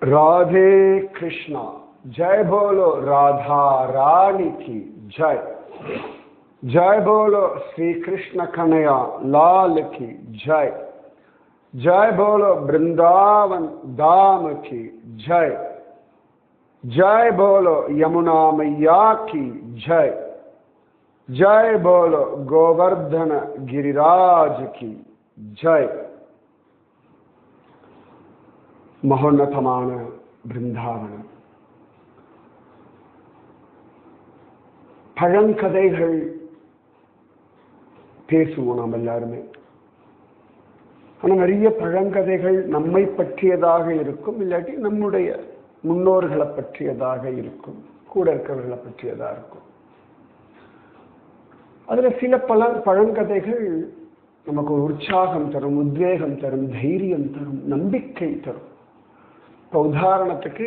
राधे कृष्णा। जय बोलो राधा रानी की जय। जय बोलो श्री कृष्ण कन्हैया लाल की जय। जय बोलो वृंदावन धाम की जय। जय बोलो यमुना मैया की जय। जय बोलो गोवर्धन गिरिराज की जय। மகோன்னதமான பிருந்தாவனம். பழங்கதைகள் பேசுவோம் நாம் எல்லாருமே. ஆனா நிறைய பழங்கதைகள் நம்மை பற்றியதாக இருக்கும், இல்லாட்டி நம்முடைய முன்னோர்களை பற்றியதாக இருக்கும், கூட இருக்கிறவர்களை பற்றியதாக இருக்கும். அதுல சில பல பழங்கதைகள் நமக்கு ஒரு உற்சாகம் தரும், உத்வேகம் தரும், தைரியம் தரும், நம்பிக்கை தரும். இப்போ உதாரணத்துக்கு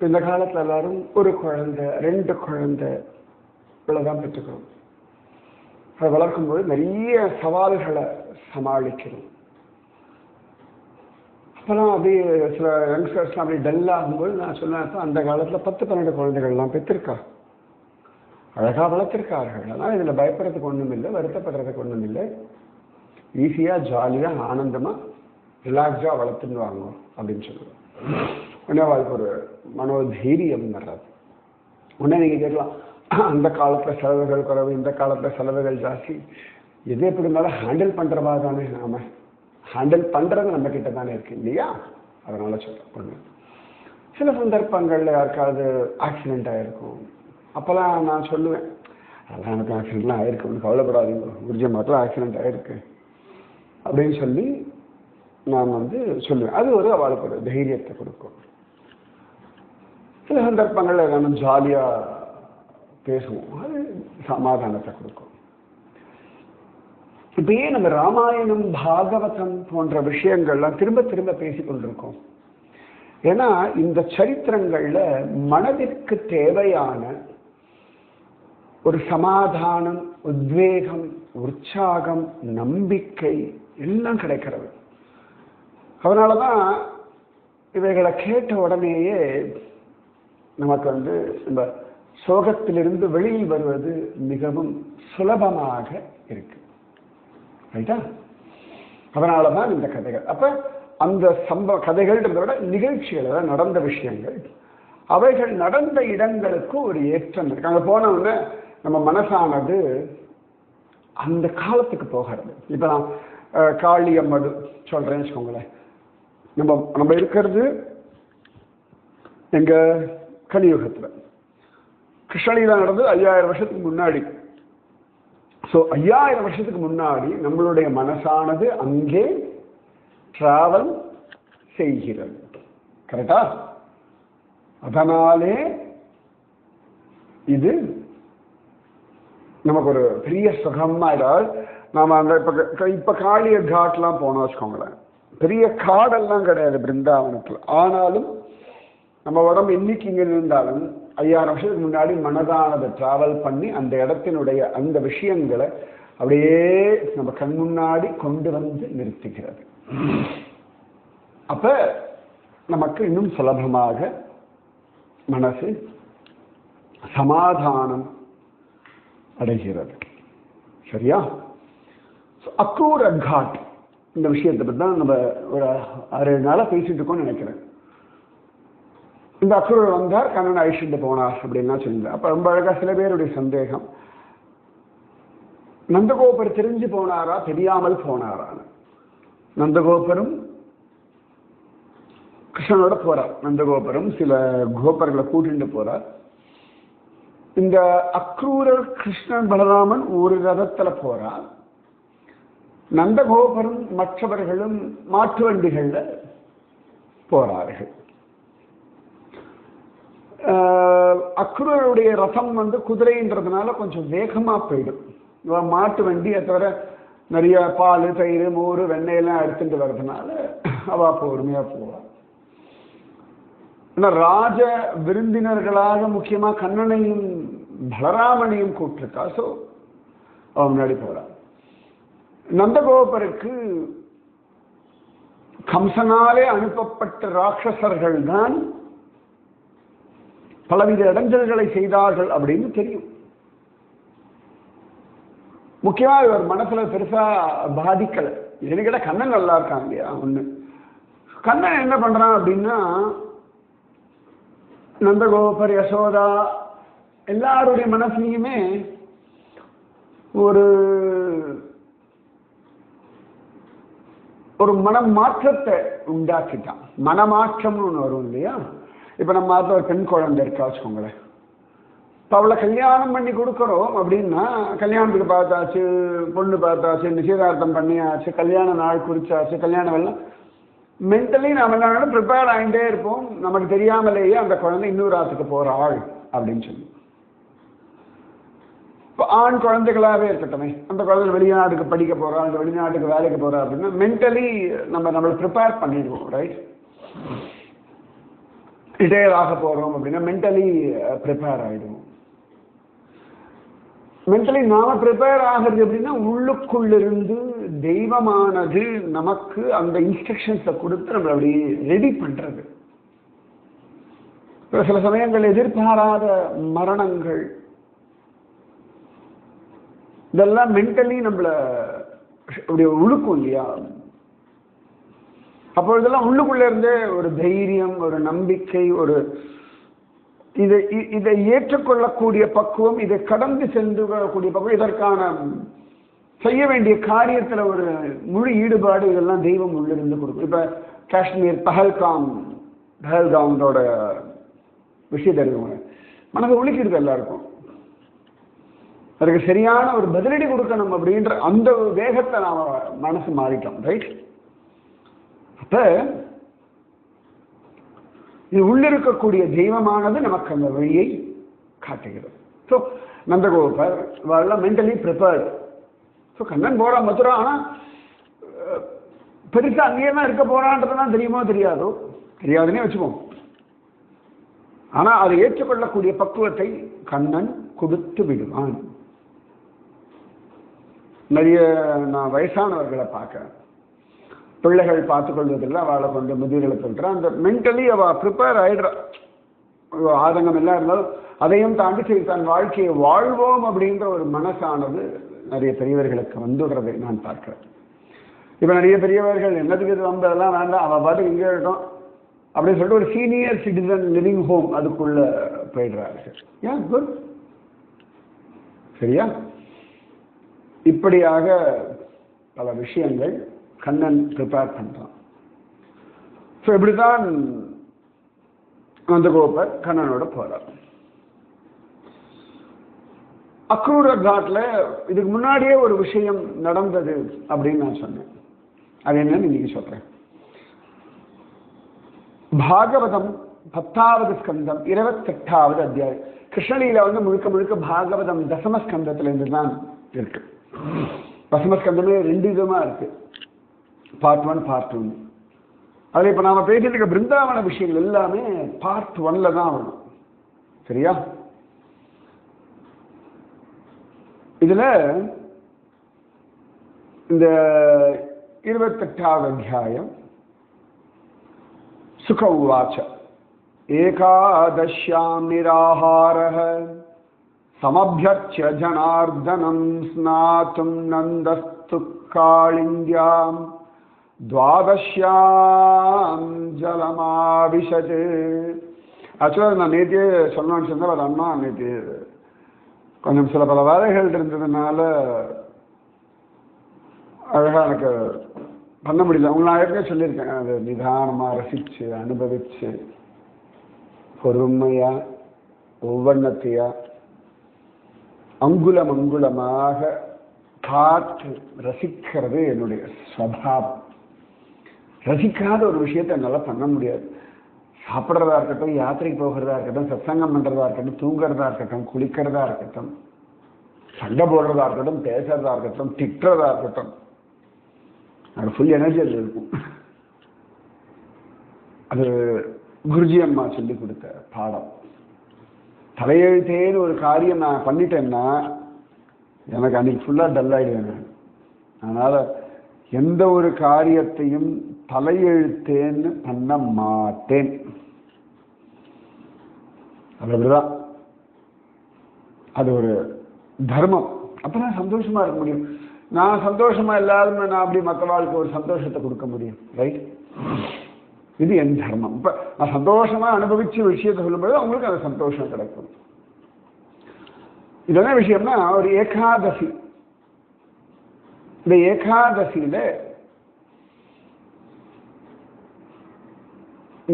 இந்த காலத்தில் எல்லாரும் ஒரு குழந்தை, 2 குழந்தை இவ்வளோதான் பெற்றுக்கிறோம். அதை வளர்க்கும்போது நிறைய சவால்களை சமாளிக்கணும். அப்போலாம் அப்படியே சில யங்ஸ்டர்ஸ்லாம் அப்படி டல்லாகும்போது நான் சொன்னேன், அந்த காலத்தில் 10-12 குழந்தைகள்லாம் பெற்றிருக்கா, அழகாக வளர்த்திருக்கார்கள். ஆனால் இதில் பயப்படுறதுக்கு ஒன்றும் இல்லை, வருத்தப்படுறதுக்கு ஒன்றும் இல்லை, ஈஸியாக ஜாலியாக ஆனந்தமாக ரிலாக்ஸாக வளர்த்துன்னு வாங்க அப்படின்னு சொல்லுவேன். உடனே அதுக்கு ஒரு மனோதைரியம் வர்றது. உடனே நீங்கள் கேட்கலாம், அந்த காலத்தில் செலவுகள் குறைவு, இந்த காலத்தில் செலவுகள் ஜாஸ்தி, எது எப்படி இருந்தாலும் ஹேண்டில் பண்ணுறவா தானே. நாம் ஹேண்டில் பண்ணுறது நம்ம கிட்ட தானே இருக்கு இல்லையா? அதனால சொல்கிறேன். சில சந்தர்ப்பங்களில் யாருக்காவது ஆக்சிடெண்ட் ஆகிருக்கும். அப்போல்லாம் நான் சொல்லுவேன், அதெல்லாம் எனக்கு ஆக்சிடெண்ட்லாம் ஆகிருக்கு, ஒன்று கவலைப்படாதீங்க, குருஜி மாத்திரம் ஆக்சிடெண்ட் ஆகிருக்கு அப்படின்னு சொல்லி நான் சொல்லுவேன். அது ஒரு அவளுக்கு ஒரு தைரியத்தை கொடுக்கும். சில சந்தர்ப்பங்களில் நம்ம ஜாலியாக பேசுவோம், அது சமாதானத்தை கொடுக்கும். இப்பயே நம்ம ராமாயணம், பாகவதம் போன்ற விஷயங்கள்லாம் திரும்ப திரும்ப பேசிக்கொண்டிருக்கோம். ஏன்னா இந்த சரித்திரங்கள்ல மனதிற்கு தேவையான ஒரு சமாதானம், உத்வேகம், உற்சாகம், நம்பிக்கை எல்லாம் கிடைக்கிறது. அதனாலதான் இவைகளை கேட்ட உடனேயே நமக்கு இந்த சோகத்திலிருந்து வெளியில் வருவது மிகவும் சுலபமாக இருக்கு. ரைட்டா? அதனாலதான் இந்த கதைகள். அப்ப அந்த கதைகள்ன்றத விட நிகழ்ச்சிகள், நடந்த விஷயங்கள், அவைகள் நடந்த இடங்களுக்கு ஒரு ஏற்றம் இருக்கு. அங்கே போனவுடனே நம்ம மனசானது அந்த காலத்துக்கு போகிறது. இப்ப நான் காளியம்மடு சொல்றேன்னு வச்சுக்கோங்களேன். நம்ம இருக்கிறது எங்க கலியுகத்துல. கிருஷ்ணலீலா நடந்தது 5000 வருஷத்துக்கு முன்னாடி. ஸோ 5000 வருஷத்துக்கு முன்னாடி நம்மளுடைய மனசானது அங்கே டிராவல் செய்கிறது. கரெக்டா? அதனாலே இது நமக்கு ஒரு பெரிய சுகமாயிடாது. நாம அந்த இப்ப காளிய காட்லாம் போனோம் வச்சுக்கோங்களேன், பெரிய காடெல்லாம் கிடையாது பிருந்தாவனத்துல. ஆனாலும் நம்ம உடம்பு இன்னைக்கு இங்க இருந்தாலும் 5000 வருஷத்துக்கு முன்னாடி மனதானதை டிராவல் பண்ணி அந்த இடத்தினுடைய அந்த விஷயங்களை அப்படியே நம்ம கண் முன்னாடி கொண்டு வந்து நிறுத்துகிறது. அப்ப நமக்கு இன்னும் சுலபமாக மனசு சமாதானம் அடைகிறது. சரியா? அக்ரூர காட் இந்த விஷயத்தை பற்றி தான் நம்ம ஒரு 6-7 நாளாக பேசிட்டு இருக்கோம்னு நினைக்கிறேன். இந்த அக்ரூர் வந்தார், கண்ணன் அழிச்சுட்டு போனார் அப்படின்லாம் சொல்லியிருந்தார். அப்போ ரொம்ப அழகாக சில பேருடைய சந்தேகம், நந்தகோபர் தெரிஞ்சு போனாரா தெரியாமல் போனாரான்னு. நந்தகோபரும் கிருஷ்ணனோட போறார். நந்தகோபரும் சில கோபர்களை கூட்டிட்டு போறார். இந்த அக்ரூரர், கிருஷ்ணன், பலராமன் ஒரு ரதத்துல போறார். நந்தகோபரும் மற்றவர்களும் மாட்டு வண்டிகள்ல போறார்கள். அக்ரூருடைய ரதம் குதிரைன்றதுனால கொஞ்சம் வேகமா போயிடும். மாட்டு வண்டி அதை தவிர நிறைய பால், தயிர், மோர், வெண்ணெயெல்லாம் எடுத்துட்டு வர்றதுனால அவ பொறுமையா போவா. ராஜ விருந்தினர்களாக முக்கியமா கண்ணனையும் பலராமனையும் கூப்பிட்டுருக்கா. ஸோ அவன் முன்னாடி போறான். நந்தகோபருக்கு கம்சனாலே அனுப்பப்பட்ட ராட்சசர்கள் தான் பலவித இடைஞ்சல்களை செய்தார்கள் அப்படின்னு தெரியும். முக்கியமா இவர் மனசுல பெருசா பாதிக்கலை. இதுன்னு கேட்ட கண்ணன் நல்லா இருக்கான் இல்லையா? ஒண்ணு கண்ணன் என்ன பண்றான் அப்படின்னா, நந்தகோபர், யசோதா எல்லாருடைய மனசுலையுமே ஒரு ஒரு மனம் மாற்றத்தை உண்டாக்கிட்டான். மனமாற்றம்னு ஒன்று வரும் இல்லையா? இப்ப நம்ம பார்த்த ஒரு பெண் குழந்தை இருக்கா வச்சுக்கோங்களேன். இப்போ அவளை கல்யாணம் பண்ணி கொடுக்குறோம் அப்படின்னா, கல்யாணத்துக்கு பார்த்தாச்சு, பொண்ணு பார்த்தாச்சு, நிச்சயதார்த்தம் பண்ணியாச்சு, கல்யாண நாள் குறிச்சாச்சு, கல்யாணம் எல்லாம் மென்டலி நம்ம எல்லாம் ப்ரிப்பேர் ஆகிட்டே இருப்போம். நமக்கு தெரியாமலேயே அந்த குழந்தை இன்னொரு ஆத்துக்கு போற ஆள் அப்படின்னு சொல்லி. இப்போ ஆண் குழந்தைகளாகவே இருக்கட்டுமே, அந்த குழந்தை வெளிநாட்டுக்கு படிக்க போறா, அந்த வெளிநாட்டுக்கு வேலைக்கு போறா அப்படின்னா மென்டலி நம்மளை ப்ரிப்பேர் பண்ணிடுவோம். ரைட்? ரிட்டையர் ஆக போறோம் அப்படின்னா மென்டலி ப்ரிப்பேர் ஆகிடுவோம். மென்டலி நாம ப்ரிப்பேர் ஆகிறது அப்படின்னா உள்ளுக்குள்ளிருந்து தெய்வமானது நமக்கு அந்த இன்ஸ்ட்ரக்ஷன்ஸை கொடுத்து நம்மளை அப்படி ரெடி பண்றது. சில சமயங்கள் எதிர்பாராத மரணங்கள், இதெல்லாம் மென்டலி நம்மளை அப்படி உழுக்கும் இல்லையா? அப்போ இதெல்லாம் உள்ளுக்குள்ள இருந்தே ஒரு தைரியம், ஒரு நம்பிக்கை, ஒரு இதை ஏற்றுக்கொள்ளக்கூடிய பக்குவம், இதை கடந்து சென்று வரக்கூடிய பக்குவம், இதற்கான செய்ய வேண்டிய காரியத்தில் ஒரு முழு ஈடுபாடு, இதெல்லாம் தெய்வம் உள்ளிருந்து கொடுக்கும். இப்ப காஷ்மீர் பஹல்காமோட விஷயம் தெரியுங்க, மனதை ஒழிக்கிறது எல்லாருக்கும். அதுக்கு சரியான ஒரு பதிலடி கொடுக்கணும் அப்படின்ற அந்த வேகத்தை நாம மனசு மாறிட்டோம். ரைட்? அப்ப இது உள்ளிருக்கக்கூடிய தெய்வமானது நமக்கு அந்த வழியை காட்டுகிறது. ஸோ நந்தகோபர் வரலாம் மென்டலி ப்ரிப்பேர்டு. ஸோ கண்ணன் போறான் மதுரா. ஆனா பெருசா அங்கேயே தான் இருக்க போறான்றதுதான் தெரியுமோ தெரியாதோ, தெரியாதுன்னே வச்சுப்போம். ஆனா அதை ஏற்றுக்கொள்ளக்கூடிய பக்குவத்தை கண்ணன் கொடுத்து விடுவான். நிறைய நான் வயசானவர்களை பார்க்கிறேன், பிள்ளைகள் பார்த்துக்கொள்வதில்லை, அவளை கொண்டு முதிர்களை சொல்கிறான். அந்த மென்டலி அவள் ப்ரிப்பேர் ஆகிடுறா. ஆதங்கம் எல்லாம் இருந்தாலும் அதையும் தாண்டி சரி தன் வாழ்க்கையை வாழ்வோம் அப்படின்ற ஒரு மனசானது நிறைய பெரியவர்களுக்கு வந்துடுறதை நான் பார்க்கிறேன். இப்போ நிறைய பெரியவர்கள் என்னதுக்கு இது வந்து அதெல்லாம் வேண்டாம், அவள் பாட்டு இங்கே இருக்கட்டும் அப்படின்னு சொல்லிட்டு ஒரு சீனியர் சிட்டிசன் லிவிங் ஹோம் அதுக்குள்ள போயிடுறாரு. ஏன் குட்? சரியா? இப்படியாக பல விஷயங்கள் கண்ணன் ப்ரிப்பேர் பண்றான். ஸோ இப்படிதான் நந்தகோபர் கண்ணனோட போறார். அக்ரூர காட்ல இதுக்கு முன்னாடியே ஒரு விஷயம் நடந்தது அப்படின்னு நான் சொன்னேன். அது என்னன்னு இன்னைக்கு சொல்றேன். பாகவதம் 10வது ஸ்கந்தம் 28வது அத்தியாயம். கிருஷ்ணலீல வந்து முழுக்க முழுக்க பாகவதம் தசமஸ்கந்தத்துல இருந்து தான் இருக்கு. தசமஸ்கந்தமே 2 விதமா இருக்கு, பார்ட் 1 பார்ட் 2. அதில் இப்போ நாம பேசிட்டு இருக்க பிருந்தாவன விஷயங்கள் எல்லாமே பார்ட் 1ல தான் வரும். சரியா? இதுல இந்த 28வது அத்தியாயம் சுக உவாச்ச ஏகாதஷ்யாம் நிராஹாரஹ சமப்யர்ச்ய ஜனார்தனம் ஸ்நாதும் நந்தஸ்து காளிந்த்யாம் துவாதஷ்யாம் ஜலமாபிஷத். ஆக்சுவலாக நான் நேற்றே சொல்லணும்னு சொன்னால் அது அண்ணா நேற்று கொஞ்சம் சில பல வேலைகள் இருந்ததுனால அழகாக எனக்கு பண்ண முடியல. உங்களை நான் ஏற்கனவே சொல்லியிருக்கேன், அது நிதானமாக ரசித்து அனுபவித்து பொறுமையாக ஒவ்வொன்றத்தையா அங்குலம் அங்குலமாக பார்த்து ரசிக்கிறது என்னுடைய ஸ்வபாவம். ரசிக்காத ஒரு விஷயத்தை என்னால் பண்ண முடியாது. சாப்பிட்றதா இருக்கட்டும், யாத்திரைக்கு போகிறதா இருக்கட்டும், சத்சங்கம் பண்ணுறதா இருக்கட்டும், தூங்குறதா இருக்கட்டும், குளிக்கிறதா இருக்கட்டும், சண்டை போடுறதா இருக்கட்டும், பேசுறதா இருக்கட்டும், திட்டுறதா இருக்கட்டும், அது ஃபுல் எனர்ஜி அதில் இருக்கும். அது குருஜி அம்மா சொல்லி கொடுத்த பாடம். தலையெழுத்தேன்னு ஒரு காரியம் நான் பண்ணிட்டேன்னா எனக்கு அன்னைக்கு ஃபுல்லாக டல் ஆகிடுவேன் நான். அதனால் எந்த ஒரு காரியத்தையும் தலையெழுத்தேன்னு பண்ண மாட்டேன். அது அப்படிதான். அது ஒரு தர்மம். அப்பதான் சந்தோஷமா இருக்க முடியும். நான் சந்தோஷமா இல்லாத நான் அப்படி மற்ற வாழ்க்கை ஒரு சந்தோஷத்தை கொடுக்க முடியும். ரைட்? இது என் தர்மம். இப்ப நான் சந்தோஷமா அனுபவிச்சு விஷயத்தை சொல்லும்போது அவங்களுக்கு அந்த சந்தோஷம் கிடைக்கும். இது என்ன விஷயம்னா, ஒரு ஏகாதசி. இந்த ஏகாதசியில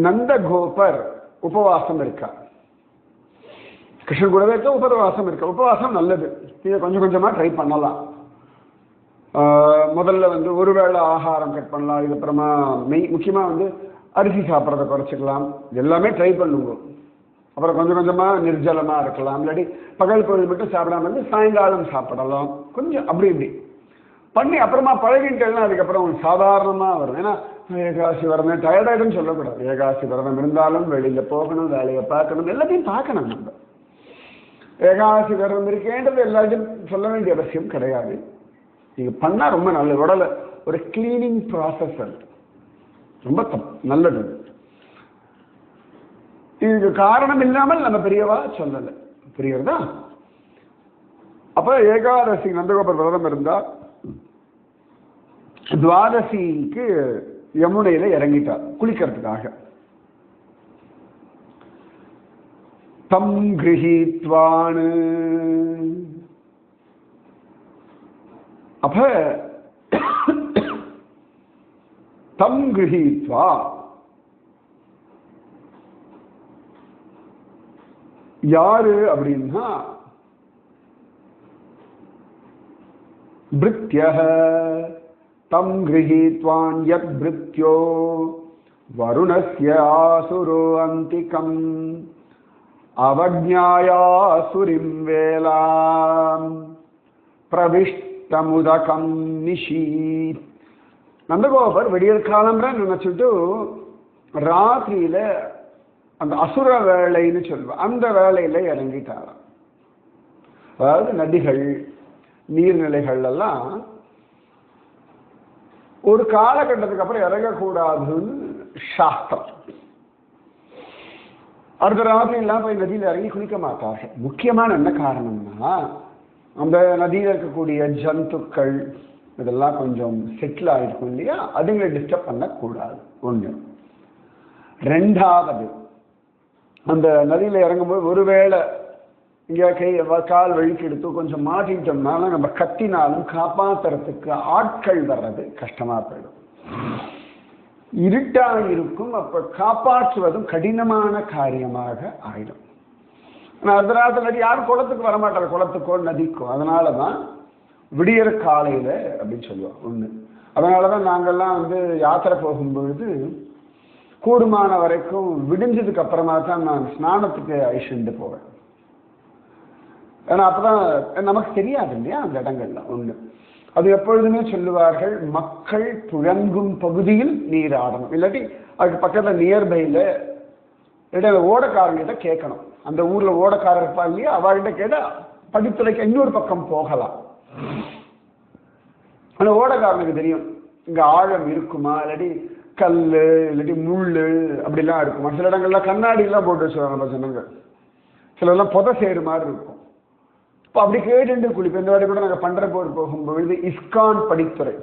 நந்தகோபர் உபவாசம் இருக்கா. கிருஷ்ணன் கூடவே இருக்க உபவாசம் இருக்க. உபவாசம் நல்லது. நீங்க கொஞ்சம் கொஞ்சமா ட்ரை பண்ணலாம். முதல்ல ஒருவேளை ஆகாரம் கட் பண்ணலாம். இதுக்கப்புறமா முக்கியமா அரிசி சாப்பிட்றத குறைச்சிக்கலாம். எல்லாமே ட்ரை பண்ணுங்க. அப்புறம் கொஞ்சம் கொஞ்சமா நிர்ஜலமா இருக்கலாம். இல்லாட்டி பகல் பொழுது மட்டும் சாப்பிடாம சாயங்காலம் சாப்பிடலாம். கொஞ்சம் அப்படி இப்படி பண்ணி அப்புறமா பழகிட்டேன்னா அதுக்கப்புறம் உங்களுக்கு சாதாரணமா வரும். ஏன்னா ஏகாசி விரதம் டயர்டாயிடுன்னு சொல்லக்கூடாது. ஏகாசி விரதம் இருந்தாலும் வெளியில போகணும், வேலையை பார்க்கணும், எல்லாத்தையும் பார்க்கணும். நம்ம ஏகாசி விரதம் இருக்கேன்றது எல்லாத்தையும் சொல்ல வேண்டிய அவசியம் கிடையாது. நீங்க பண்ணா ரொம்ப நல்லது. உடலை ஒரு கிளீனிங் ப்ராசஸ். அது ரொம்ப நல்லது. இதுக்கு காரணம் இல்லாமல் நம்ம பெரியவா சொல்லலை. புரியுறதா? அப்ப ஏகாதசி நந்தகோபர் விரதம் இருந்தா துவாதசிக்கு யமுனையில இறங்கிட்டார் குளிக்கிறதுக்காக. தம் கிரஹீத்வான். அப்ப தம் கிரஹீத்வா யாரு அப்படின்னா பிருத்யஹ தம் கிரஹீத்வான் யத் பிருத்யோ வருணஸ்ய ஆசுரோ அந்திகம் அவஜ்ஞாயாசுரிம் வேலாம் பிரவிஷ்டமுதகம் நிஷி. நந்தகோபர் விடியற் காலம்ன்ற நினைச்சிட்டு ராத்திரியில அந்த அசுர வேளைன்னு சொல்லுவோம், அந்த வேளையில இறங்கிட்டாராம். அதாவது நதிகள் நீர்நிலைகள் எல்லாம் ஒரு காலகட்டத்துக்கு அப்புறம் இறங்கக்கூடாதுன்னு சாஸ்திரம். அடுத்த ராத்திரி எல்லாம் போய் நதியில் இறங்கி குளிக்க மாட்டார்கள். முக்கியமான என்ன காரணம்னா, அந்த நதியில் இருக்கக்கூடிய ஜந்துக்கள் இதெல்லாம் கொஞ்சம் செட்டில் ஆகிருக்கும் இல்லையா, அதுங்களை டிஸ்டர்ப் பண்ணக்கூடாது. ஒன்று. ரெண்டாவது, அந்த நதியில் இறங்கும்போது ஒருவேளை இங்கே கால் வழிக்கு எடுத்து கொஞ்சம் மாட்டிட்டோம்னாலும் நம்ம கத்தினாலும் காப்பாற்றுறதுக்கு ஆட்கள் வர்றது கஷ்டமா போயிடும். இருட்டாக இருக்கும். அப்ப காப்பாற்றுவதும் கடினமான காரியமாக ஆயிடும். அர்த்தராத்திரி யாரும் குளத்துக்கு வரமாட்டார், குளத்துக்கோ நதிக்கோ. அதனாலதான் விடியற காலையில அப்படின்னு சொல்லுவோம். ஒண்ணு. அதனாலதான் நாங்கள்லாம் யாத்திரை போகும்பொழுது கூடுமான வரைக்கும் விடிஞ்சதுக்கு அப்புறமா தான் நான் ஸ்நானத்துக்கு அழிச்சுட்டு போவேன். ஏன்னா அப்பதான் நமக்கு தெரியாது இல்லையா அந்த இடங்கள்லாம். ஒண்ணு. அது எப்பொழுதுமே சொல்லுவார்கள், மக்கள் புழங்கும் பகுதியில் நீர் ஆடணும். இல்லாட்டி அதுக்கு பக்கத்துல நியர்பைல ஓடக்காரங்கிட்ட கேட்கணும். அந்த ஊர்ல ஓடக்காரர் இருப்பா இல்லையா, அவர்கிட்ட கேட்டா படித்துறைக்கு இன்னொரு பக்கம் போகலாம். அந்த ஓடக்காரனுக்கு தெரியும் இங்க ஆழம் இருக்குமா, இல்லாட்டி கல்லு இல்லாட்டி முள்ளு அப்படிலாம் இருக்குமா. சில இடங்கள்ல கண்ணாடி எல்லாம் போட்டு வச்சுருவாங்க நம்ம ஜனங்க. சிலர்லாம் புதை சேரு மாதிரி இருக்கும். இப்போ அப்படி கேட்டு குளிப்போம். இந்த வாட்டி கூட நாங்கள் பண்டரப்பூர் போகும்பொழுது இஸ்கான் படித்துறை,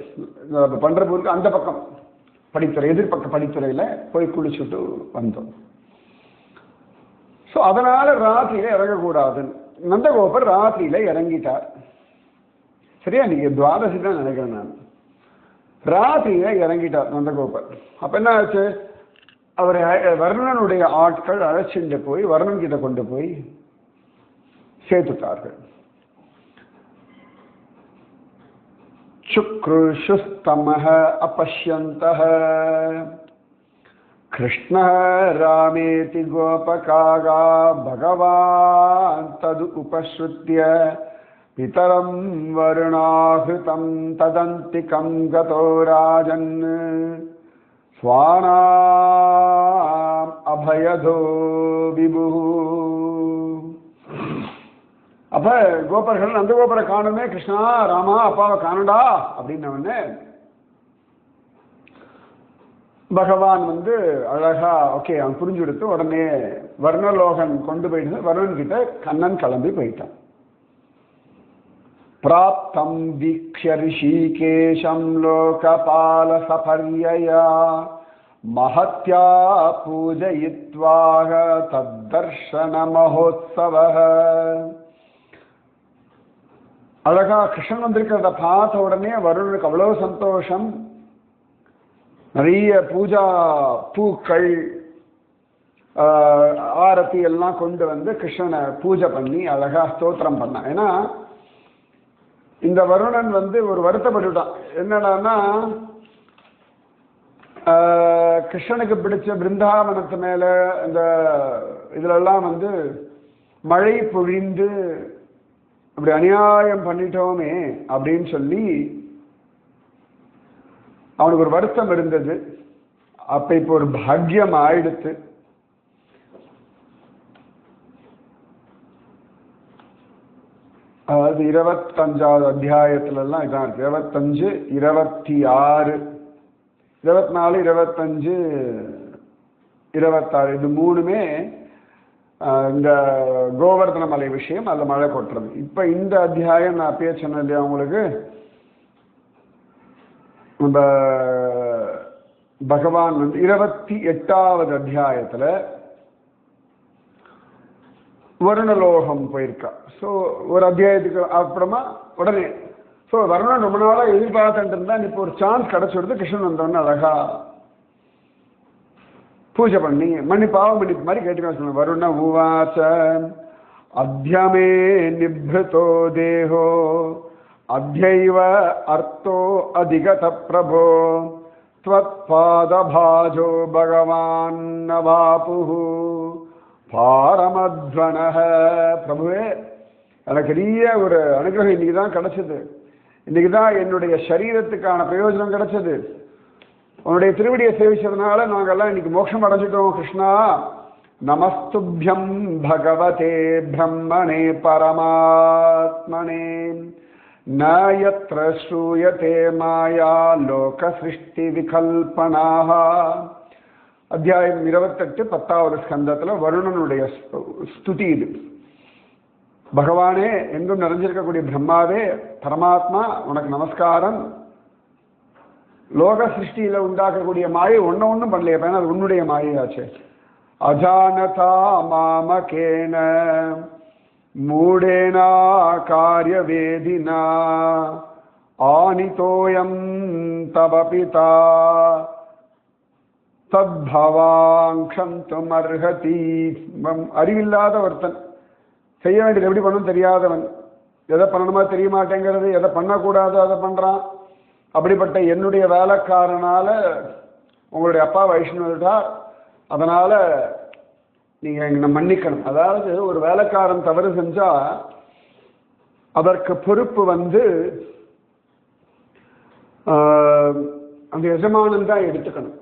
பண்டரப்பூருக்கு அந்த பக்கம் படித்துறை, எதிர்பக்க படித்துறையில போய் குளிச்சுட்டு வந்தோம். ஸோ அதனால ராத்திரியில இறங்கக்கூடாது. நந்தகோபர் ராத்திரியில இறங்கிட்டார். சரியா? நீங்க துவாதசி தான் நினைக்கிறேன் நான். ராத்திரியில இறங்கிட்டார் நந்தகோபர். அப்ப என்ன ஆச்சு, அவர் வர்ணனுடைய ஆட்கள் அழைச்சிட்டு போய் வர்ணன் கிட்ட கொண்டு போய் சேர்த்துட்டார்கள். சுக்ருஷுஸ்தமஹ அபஷ்யந்தஹ கிருஷ்ண ராமேதி கோபகாகா பகவான் தது உபஸ்ருத்ய பிதரம் வருணாஹிதம் ததந்திகம் கதோ ராஜன் ஸ்வானாம் அபயதோ விபு. அப்ப கோபர்கள் நந்தகோபரை காணுமே, கிருஷ்ணா ராமா அப்பாவை காணடா அப்படின்ன உடனே பகவான் வந்து அழகா ஓகே அவன் புரிஞ்சு கொடுத்து உடனே வர்ணலோகன் கொண்டு போயிட்டு வருணன் கிட்ட கண்ணன் கிளம்பி போயிட்டான். பிராப்தம் வீக்ஷ்ய ரிஷிகேஷம் லோகபால சபர்யயா மஹத்யா பூஜயித்வாக தத்தர்ஷன மகோத்சவः. அழகா கிருஷ்ணன் வந்திருக்கிறத பார்த்த உடனே வருணனுக்கு அவ்வளவு சந்தோஷம். நிறைய பூஜா பூக்கள் ஆரத்தி எல்லாம் கொண்டு வந்து கிருஷ்ணனை பூஜை பண்ணி அழகா ஸ்தோத்திரம் பண்ணான். ஏன்னா இந்த வருணன் வந்து ஒரு வருத்தப்பட்டுட்டான். என்னடான்னா கிருஷ்ணனுக்கு பிடிச்ச பிருந்தாவனத்து மேல இந்த இதுலெல்லாம் வந்து மழை பொழிந்து அப்படி அநியாயம் பண்ணிட்டோமே அப்படின்னு சொல்லி அவனுக்கு ஒரு வருத்தம் இருந்தது. அப்ப இப்போ ஒரு பாக்கியம் ஆயிடுத்து. அதாவது 25வது அத்தியாயத்துல எல்லாம் இதான் இருக்கு. 25, 26, 24, 25, 26 இது மூணுமே இந்த கோவர்தன மலை விஷயம். அதுல மழை கொட்டுறது. இப்ப இந்த அத்தியாயம் நான் அப்பயே சொன்னேன் இல்லையா உங்களுக்கு, நம்ம பகவான் வந்து 28வது அத்தியாயத்துல வருணலோகம் போயிருக்கா. ஸோ ஒரு அத்தியாயத்துக்கு அப்புறமா உடனே ஸோ வருணன் ரொம்ப நாளா எதிர்பார்த்துட்டு இருந்தா இப்போ ஒரு சான்ஸ் கிடைச்சிடுது. கிருஷ்ணன் வந்தோன்னு அழகா பூஜை பண்ணி பாவம் மன்னிப்பு மாதிரி கேட்டுக்க சொன்ன. வருண உவாச்ச அத்யமே நிப்ருதோ தேஹோ அத்யைவ அர்த்தோ அதிகத பிரபோ த்வத்பாதபாஜோ பகவான் நவாபுஹு பாரமத்வனஹ. பிரபுவே, எனக்கு பெரிய ஒரு அனுகிரகம் இன்னைக்கு தான் கிடைச்சது. இன்னைக்கு தான் என்னுடைய சரீரத்துக்கான பிரயோஜனம் கிடைச்சது. உன்னுடைய திருவடியை சேவிச்சதுனால நாங்கெல்லாம் இன்னைக்கு மோட்சம் அடைஞ்சிட்டோம். கிருஷ்ணா, நமஸ்துபியம் பகவதே பிரம்மணே பரமாத்மனே நயத்ர ஸ்ரூயதே மாயா லோக சிருஷ்டி விகல்பனாஹ. அத்தியாயம் 28 10வது ஸ்கந்தத்துல வருணனுடைய ஸ்துதி இது. பகவானே, எங்கும் நிறைஞ்சிருக்கக்கூடிய பிரம்மாவே, பரமாத்மா, உனக்கு நமஸ்காரம். லோக சிருஷ்டியில உண்டாக்கக்கூடிய மாயை ஒன்னும் பண்ணலையே, பையன் அது உன்னுடைய மாயாச்சே. அஜானதா மாமகேன மூடேனா காரிய வேதினா ஆனிதோயம் தவபிதா தத்பவாங்ஷந்தும் அர்ஹதி. அறிவில்லாத ஒருத்தன், செய்ய வேண்டியது எப்படி பண்ணணும் தெரியாதவன், எதை பண்ணணுமா தெரிய மாட்டேங்கிறது, எதை பண்ணக்கூடாது அதை பண்றான். அப்படிப்பட்ட என்னுடைய வேலைக்காரனால உங்களுடைய அப்பா வைஷ்ணவர்தான், அதனால நீங்க என்ன மன்னிக்கணும். அதாவது ஒரு வேலைக்காரன் தவறு செஞ்சா அதற்கு பொறுப்பு வந்து அந்த எஜமானன் தான் எடுத்துக்கணும்.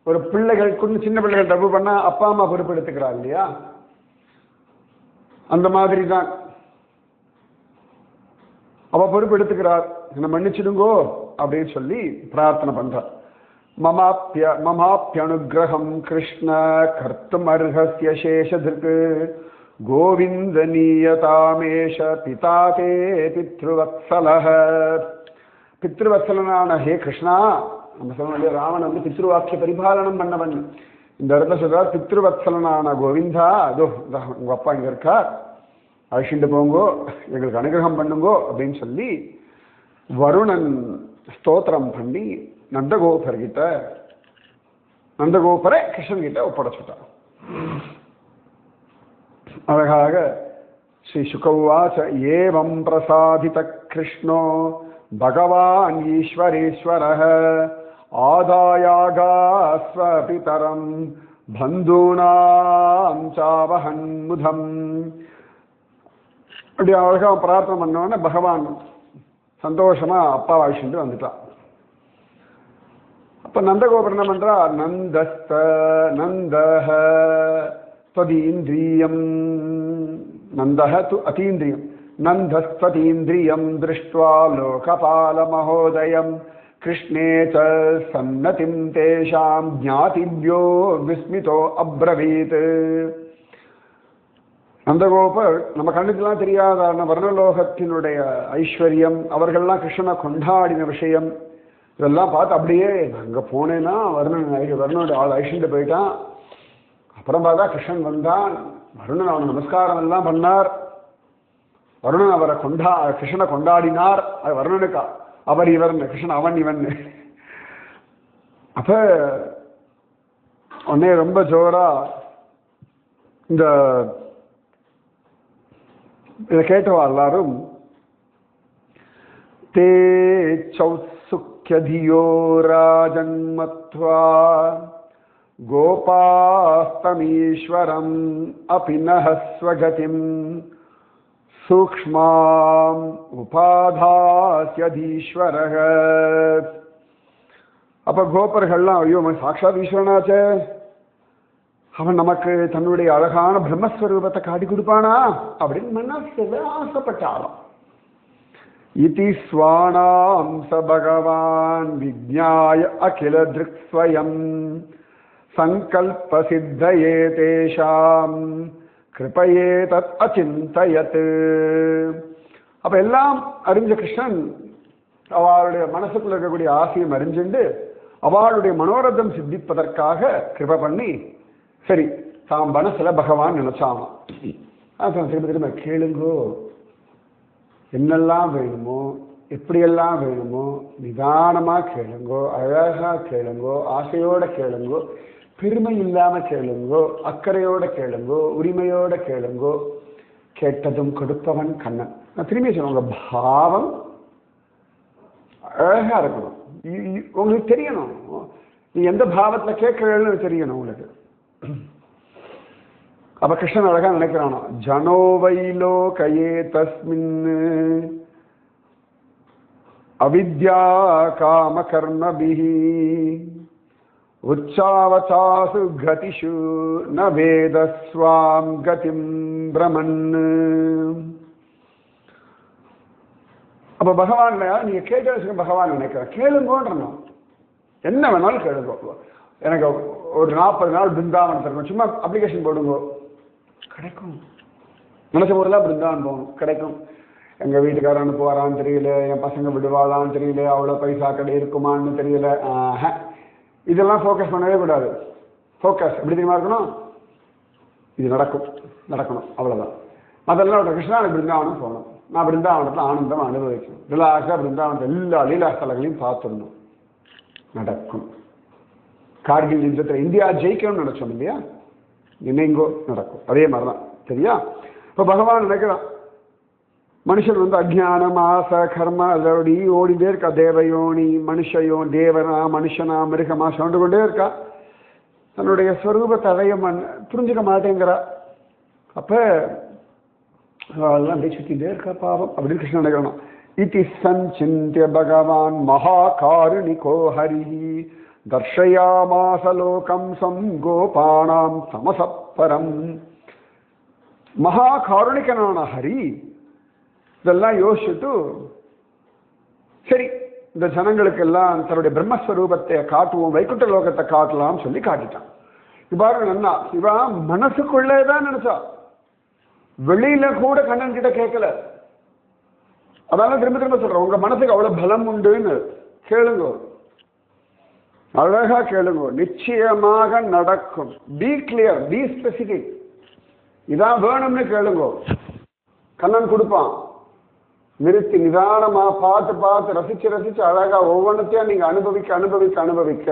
ஒரு பிள்ளைகளுக்கு சின்ன பிள்ளைகள் தப்பு பண்ணா அப்பா அம்மா பொறுப்பு எடுத்துக்கிறார் இல்லையா, அந்த மாதிரி தான் அவ பொறுப்பு எடுத்துக்கிறார். என்ன மன்னிச்சிடுங்கோ அப்படின்னு சொல்லி பிரார்த்தனை பண்றார். மமாப்யனுகிரகம் கிருஷ்ண கர்த்தும் அர்ஹஸ்ய சேஷதிருக்கு கோவிந்த நீயதாமேஷ பிதா தே பித்ருவத்சலஹ. பித்ருவத்சலனான ஹே கிருஷ்ணா, நம்ம சொன்ன ராவன் வந்து பித்ருவாக்கிய பரிபாலனம் பண்ணவன். இந்த இடத்துல சொல்றார் பித்ருவத்சலனான கோவிந்தா, அதோ உங்க அப்பா இங்க இருக்கார், அழிச்சுட்டு போங்கோ, எங்களுக்கு அனுகிரகம் பண்ணுங்கோ அப்படின்னு சொல்லி வருணன் ஸ்தோத்திரம் பண்ணி நந்தகோபரை கிருஷ்ணன் கிட்ட ஒப்படைச்சுட்டான். அழகாக ஸ்ரீ சுகவாச ஏவம் பிரசாதித கிருஷ்ணோ பகவான் ஈஸ்வரேஸ்வரः ஆதாயாகாஸ்வபிதரம் பந்தூனாம் சாவஹன்முதம். அப்படி அழகா பிரார்த்தனை பண்ணோன்னு பகவான் சந்தோஷமா அப்பா வாழ்ச்சிட்டு வந்துட்டான். அப்ப நந்தகோபுரம் என்ன பண்றா, நந்தஹ त्वदीन्द्रियं नन्दः तु अतीन्द्रियं नन्दस्त्वतीन्द्रियं दृष्ट्वा लोकपालमहोदयं கிருஷ்ணே ச சன்னதிம் தேஷாம் ஞாதிவ்யோ விஸ்மிதோ அப்ரவீத். நந்தகோபர் நம்ம கண்ணுக்கெல்லாம் தெரியாத வர்ணலோகத்தினுடைய ஐஸ்வர்யம், அவர்கள்லாம் கிருஷ்ணனை கொண்டாடின விஷயம் இதெல்லாம் பார்த்து அப்படியே அங்கே போனேன்னா வருணனுடைய ஆள் ஐஷன்ட்டு போயிட்டான். அப்புறம் பார்த்தா கிருஷ்ணன் வந்தான். வருணன் அவனை நமஸ்காரம் எல்லாம் பண்ணார். வருணன் அவரை கிருஷ்ணனை கொண்டாடினார். அது வருணனுக்கா அவர் இவர்னு, கிருஷ்ணன் அவன் இவன். அப்ப உடனே ரொம்ப ஜோரா இந்த இதை கேட்டவா எல்லாரும் தே சௌத்சுக்யதியோ ராஜன்மத்வா கோபாஸ்தமீஸ்வரம் அபிநஹஸ்வகதிம் சூக்ஷ்மாம் உபாதாஸ்யதீஸ்வரக. அப்ப கோபர்கள்லாம் ஐயோ சாட்சாத் ஈஸ்வரனாச்சே, அவன் நமக்கு தன்னுடைய அழகான பிரம்மஸ்வரூபத்தை காட்டி கொடுப்பானா அப்படின்னு மனசுல ஆசைப்பட்டாலும். இதி ஸ்வானாம் ச பகவான் விஜ்ஞாய அகில திருக்ஸ்வயம் சங்கல்ப சித்தயே தேஷாம் கிருபையே தத் அச்சிந்தயத். அப்ப எல்லாம் அறிஞ்ச கிருஷ்ணன் அவளுடைய மனசுக்குள்ள இருக்கக்கூடிய ஆசையும் அறிஞ்சுண்டு அவளுடைய மனோரதம் சித்திப்பதற்காக கிருபை பண்ணி சரி தாம் மனசுல பகவான் நினைச்சாமா. திரும்ப திரும்ப கேளுங்கோ, என்னெல்லாம் வேணுமோ எப்படியெல்லாம் வேணுமோ நிதானமா கேளுங்கோ, அழகா கேளுங்கோ, ஆசையோட கேளுங்கோ, பெருமை இல்லாம கேளுங்கோ, அக்கறையோட கேளுங்கோ, உரிமையோட கேளுங்கோ. கேட்டதும் கொடுப்பவன் கண்ணன். நான் திரும்பி சொல்லுவாங்க, பாவம் அழகா இருக்கணும். உங்களுக்கு தெரியணும் நீ எந்த பாவத்துல கேட்கறன்னு தெரியணும் உங்களுக்கு. அப்ப கிருஷ்ணன் அழகா நினைக்கிறானோ ஜனோ வைலோ கயே தஸ்மின் அவித்யா காம கர்மபிஹி உச்சாவசாசு கதிஷு ந வேதஸ்வாம் கதிம் பிரமன். அப்ப பகவான் நீங்க கேட்ட பகவான் நினைக்கிற கேளுங்கோன்றணும். என்ன வேணாலும் கேளுங்க. எனக்கு ஒரு 40 நாள் பிருந்தாவன் தரணும், சும்மா அப்ளிகேஷன் போடுங்க, கிடைக்கும். நினைச்ச ஊரெல்லாம் பிருந்தாவன் போகணும், கிடைக்கும். எங்க வீட்டுக்காரன் அனுப்புவாரான்னு தெரியல, என் பசங்க விடுவாளான்னு தெரியல, அவ்வளோ பைசா கடை இருக்குமான்னு தெரியல. இதெல்லாம் ஃபோக்கஸ் பண்ணவே கூடாது. ஃபோக்கஸ் எப்படி தெரியுமா இருக்கணும், இது நடக்கணும் அவ்வளோதான். அதெல்லாம் கிருஷ்ணா எனக்கு பிருந்தாவனம் போகணும், நான் பிருந்தாவனத்தில் ஆனந்தம் அனுபவிக்கணும், ரிலாக்ஸாக பிருந்தாவனத்தை எல்லா லீலா ஸ்தலங்களையும் பார்த்துடணும், நடக்கும். கார்கில் யுத்தத்தில் இந்தியா ஜெயிக்கணும்னு நினைச்சோம் இல்லையா, நினைங்கோ நடக்கும். அதே மாதிரிதான் சரியா. இப்போ பகவான் நினைக்கிறான் மனுஷன் அஜ்ஞானம் ஆசை கர்ம அதோட ஓடிட்டே இருக்கா. தேவயோனி மனுஷயோ தேவனா மனுஷனா மிருகமா சொண்டு கொண்டே இருக்கா. தன்னுடைய ஸ்வரூபத்தை அடைய புரிஞ்சுக்க மாட்டேங்கிறா. அப்ப அதெல்லாம் அப்படியே சுத்திட்டே இருக்கா பாவம் அப்படின்னு கிருஷ்ணன் நினைக்கணும். இதி சஞ்சிந்திய பகவான் மகாகாருணிகோ ஹரிஹி தர்ஷயாமாச லோகம் சம் கோபானாம் சமசப்பரம். மகா காருணிகனான ஹரி இதெல்லாம் யோசிச்சுட்டு சரி இந்த ஜனங்களுக்கெல்லாம் தன்னுடைய பிரம்மஸ்வரூபத்தை காட்டுவோம், வைகுண்ட லோகத்தை காட்டலாம் சொல்லி காட்டிட்டான். இவ்வாறு நன்னா இவா மனசுக்குள்ளேதான் நினைச்சா, வெளியில கூட கண்ணன் கிட்ட கேட்கல. அதனால திரும்ப திரும்ப சொல்றேன், உங்க மனசுக்கு அவ்வளவு பலம் உண்டுன்னு கேளுங்க, அழகா கேளுங்க, நிச்சயமாக நடக்கும். பி கிளியர், பி ஸ்பெசிபிக், இதான் வேணும்னு கேளுங்க, கண்ணன் கொடுப்பான். நிறுத்தி நிதானமா பார்த்து பார்த்து ரசிச்சு ரசிச்சு அழகா ஒவ்வொன்றத்தையும் நீங்க அனுபவிக்க அனுபவிக்க அனுபவிக்க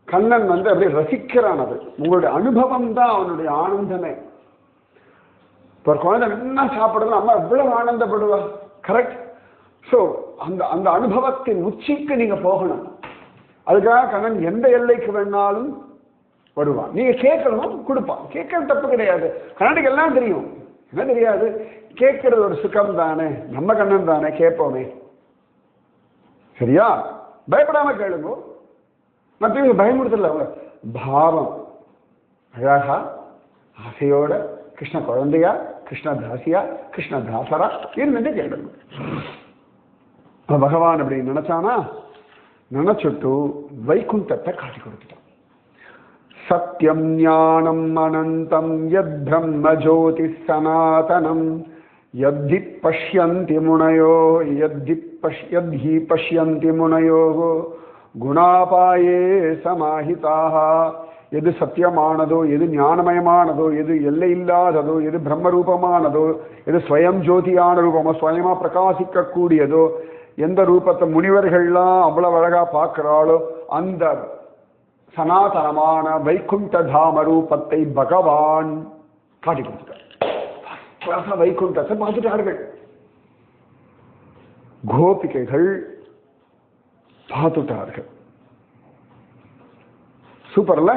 கண்ணன் அப்படியே ரசிக்கிறான். அது உங்களுடைய அனுபவம் தான் அவனுடைய ஆனந்தமே. இப்போ ஒரு குழந்தை என்ன சாப்பிடுறது அம்மா எவ்வளவு ஆனந்தப்படுவா, கரெக்ட். ஸோ அந்த அந்த அனுபவத்தின் உச்சிக்கு நீங்க போகணும். அதுக்காக கண்ணன் எந்த எல்லைக்கு வேணாலும் வருவான். நீங்க கேட்கணும், கொடுப்பான். கேட்கறது தப்பு கிடையாது. கண்ணனுக்கு எல்லாம் தெரியும், என்ன தெரியாது, கேட்கறது ஒரு சுகம் தானே, நம்ம கண்ணன் தானே, கேட்போமே. சரியா, பயப்படாம கேளுங்க. மற்ற பயமுறுத்தல, பாவம் அழகா ஆசையோட கிருஷ்ண குழந்தையா கிருஷ்ண தாசியா கிருஷ்ண தாசரா இருந்து கேளுங்க. பகவான் அப்படி நினைச்சானா நினைச்சுட்டு வைகுண்டத்தை காட்டி கொடுத்துட்டான். சத்யம் ஞானம் அனந்தம் யத் பிரம்ம ஜோதி சனாதனம் யத்தி பஷ்யந்தி முனையோ யத்தி பஷ்யந்தி முனையோ குணாபாயே சமாஹிதாக. எது சத்தியமானதோ, எது ஞானமயமானதோ, எது எல்லை இல்லாததோ, எது பிரம்மரூபமானதோ, எது ஸ்வயம் ஜோதியான ரூபமோ, ஸ்வயமா பிரகாசிக்க கூடியதோ, எந்த ரூபத்தை முனிவர்கள்லாம் அவ்வளவு அழகா பார்க்கிறாளோ அந்த சனாதனமான வைகுண்ட தாம ரூபத்தை பகவான் காட்டி கொடுத்தார். வைகுண்டத்தை பார்த்துட்டார்கள், கோபிகைகள் பார்த்துட்டார்கள். சூப்பர்ல.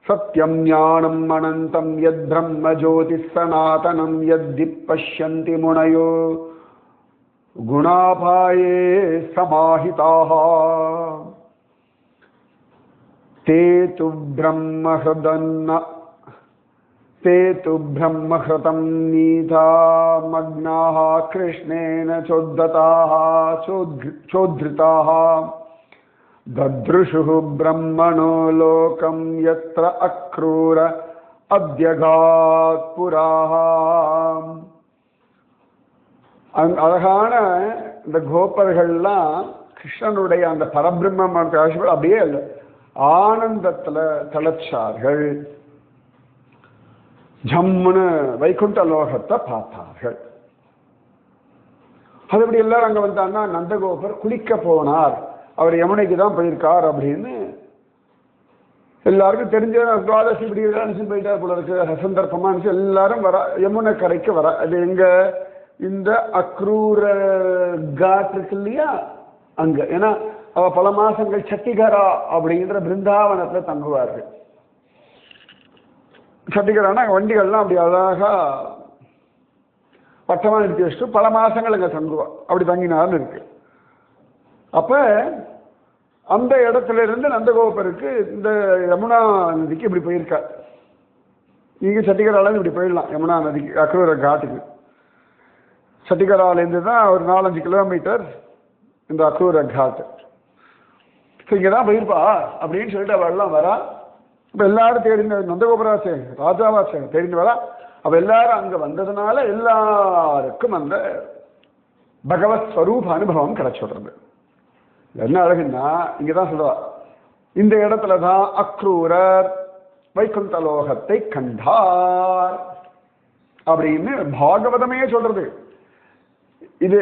சத்யம் ஞானம் அனந்தம் யத் பிரம்ம ஜோதி சனாதனம் யத்தி பஷ்யந்தி முனையோ குணாபாயே சமாஹிதாக. தே து பிரம்மஹ்ருதம் நீதா மக்னாஹ கிருஷ்ணேன சோத்ருதாஹ தத்ருஷுः பிரம்மணோ லோகம் யத்ர அக்ரூர அத்யகாத் புராஹ. அழகான இந்த கோபர்கள்லாம் கிருஷ்ணனுடைய அந்த பரபிரம்ம அப்படியே ஆனந்தத்துல தளச்சார்கள். ஜம்முன்னு வைகுண்ட லோகத்தை பார்த்தார்கள். அது எப்படி எல்லாரும் அங்க வந்தாங்கன்னா, நந்தகோபர் குளிக்க போனார், அவர் யமுனைக்கு தான் போயிருக்கார் அப்படின்னு எல்லாருக்கும் தெரிஞ்ச துவாதசி இப்படி போயிட்டார் போல இருக்கு. சந்தர்ப்பமா எல்லாரும் வர யமுனை கரைக்கு வர. அது எங்க இந்த அக்ரூர காட் இருக்கு இல்லையா அங்க. ஏன்னா அவ பல மாசங்கள் சட்டிகரா அப்படிங்கிற பிருந்தாவனத்துல தங்குவார்கள். சட்டிகரானா வண்டிகள்லாம் அப்படி அழகா பட்டமா நிறுத்தி வச்சுட்டு பல மாசங்கள் அங்க தங்குவா. அப்படி தங்கினாலும் இருக்கு. அப்ப அந்த இடத்துல இருந்து நந்தகோபருக்கு இந்த யமுனா நதிக்கு இப்படி போயிருக்கார். நீங்க சட்டிகரால இப்படி போயிடலாம் யமுனா நதிக்கு, அக்ரூர காட்டுக்கு. சட்டிகராலேருந்து தான் ஒரு 4-5 கிலோமீட்டர் இந்த அக்ரூர காட். இங்கதான் போயிருப்பா அப்படின்னு சொல்லிட்டு அவெல்லாம் வரா. இப்ப எல்லாரும் தேடின நந்தகோபராசே ராஜாவாசே தேடின்னு வரா. அப்ப எல்லாரும் அங்க வந்ததுனால எல்லாருக்கும் அந்த பகவத் ஸ்வரூப அனுபவம் கிடைச்சுடுறது. என்ன அழகுன்னா, இங்கதான் சொல்றா, இந்த இடத்துலதான் அக்ரூரர் வைகுண்ட லோகத்தை கண்டார் அப்படின்னு பாகவதமே சொல்றது. இது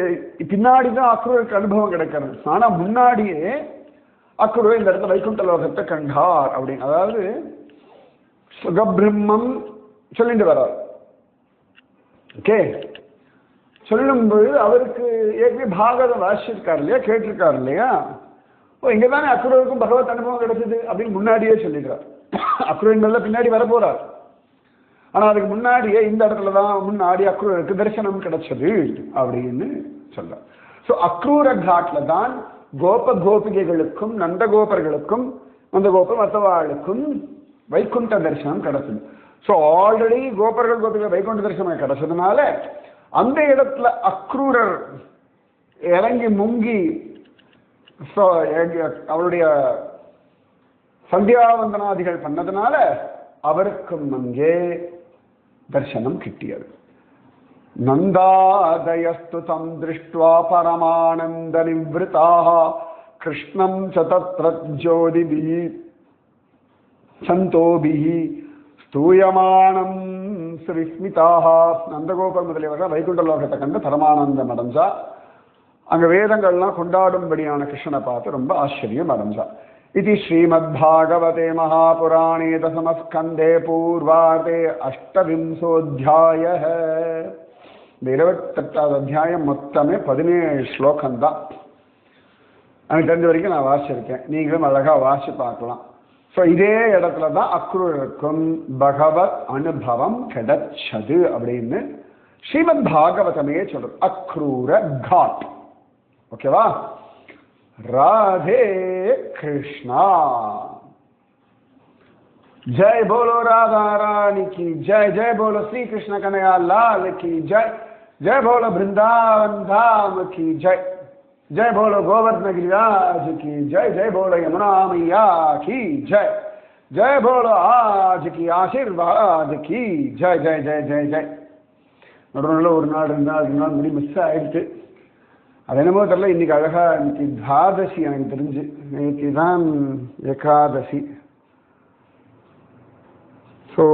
பின்னாடிதான் அக்ரூருக்கு அனுபவம் கிடைக்கிறது. ஆனா முன்னாடியே அக்ரூர் இந்த இடத்துல வைகுண்ட லோகத்தை கண்டார் அப்படின்னு, அதாவது சுகபிரம்மம் சொல்லிட்டு வர்றார். ஓகே, சொல்லும்போது அவருக்கு ஏற்கனவே பாகவதம் வாசிச்சிருக்காரு இல்லையா, கேட்டிருக்காரு இல்லையா. ஓ, இங்கதானே அக்ரூருக்கும் பகவத் அனுபவம் கிடைச்சது அப்படின்னு முன்னாடியே சொல்லிடுறார். அக்ரூரின் மேல பின்னாடி வர போறார். ஆனா அதுக்கு முன்னாடியே இந்த இடத்துலதான் முன்னாடி அக்ரூருக்கு தரிசனம் கிடைச்சது அப்படின்னு சொல்ற. சோ அக்ரூர காட்ல தான் கோபிகைகளுக்கும் நந்தகோபர்களுக்கும் நந்தகோபர் மற்றவாளுக்கும் வைகுண்ட தரிசனம் கிடைச்சது. ஸோ ஆல்ரெடி கோபிகள் வைகுண்ட தரிசனம் கிடைச்சதுனால அந்த இடத்துல அக்ரூரர் இறங்கி முங்கி அவருடைய சந்தியாவந்தனாதிகள் பண்ணதுனால அவருக்கும் அங்கே தரிசனம் கிட்டியது. நந்தாதயஸ்து தம் திருஷ்ட்வா பரமானந்த நிவ்ருதாக கிருஷ்ணம் ச தத்ர ஜோதிபிஹி சந்தோபிஹி ஸ்தூயமானம் ஸ்ரீஸ்மிதாக. நந்தகோபர் முதலியவர்கள் வைகுண்ட லோகத்தை கண்டு பரமானந்தம் அடைஞ்சா. அங்க வேதங்கள்லாம் கொண்டாடும்படியான கிருஷ்ணனை பார்த்து ரொம்ப ஆச்சரியம் அடைஞ்சா. இது ஸ்ரீமத்பாகவதே மகாபுராணே தசமஸ்கந்தே பூர்வார்த்தே அஷ்டவிம்சோத்தியாயः. இந்த 28வது அத்தியாயம் மொத்தமே 17 ஸ்லோகம் தான். எனக்கு தெரிஞ்ச வரைக்கும் நான் வாசிச்சிருக்கேன். நீங்களும் அழகா வாசி பார்க்கலாம். ஸோ இதே இடத்துல தான் அக்ரூருக்கும் பகவத் அனுபவம் கிடைச்சது அப்படின்னு ஸ்ரீமத் பாகவதமே சொல்றது. அக்ரூர காட். ஓகேவா? ராதே கிருஷ்ணா. जय बोलो राधा रानी की जय, जय बोलो श्री कृष्ण कन्हैया लाल की जय, जय बोलो वृंदावन धाम की जय. जय बोलो गोवर्धन गिरिराज की जय, जय बोलो यमुना मैया की जय, जय बोलो आज की आशीर्वाद की जय, जय जय जय जय. நடுவில் ஒரு நாள் 2 நாள் முடி மிஸ் ஆயிடுச்சு. அது என்னமோ தெரியல, இன்னைக்கு அழகா இன்னைக்கு துவாதசி. எனக்கு தெரிஞ்சு இன்னைக்கு தான் ஏகாதசி. ஸோ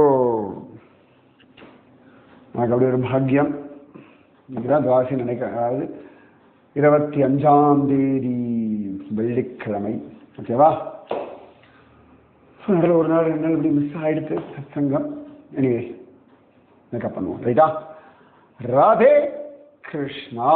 எனக்கு அப்படி ஒரு பாக்கியம். இன்னைக்கு தான் துவாதசி நினைக்கிறேன். அதாவது 25ஆம் தேதி வெள்ளிக்கிழமை. ஓகேவா? நடுவில் ஒரு நாள் 2 நாள் இப்படி மிஸ் ஆயிடுச்சு சத்சங்கம். எனிவே மேக்கப் பண்ணுவோம். ரைட்டா? ராதே கிருஷ்ணா.